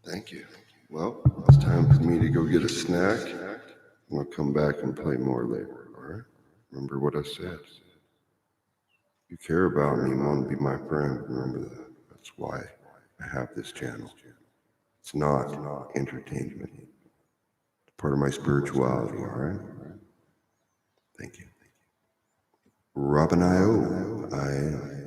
Thank you. Well, it's time for me to go get a snack. I'm gonna come back and play more later, all right? Remember what I said. You care about me and want to be my friend, remember that. That's why I have this channel. It's not entertainment. It's part of my spirituality, all right? Thank you. Robin I.O. I am.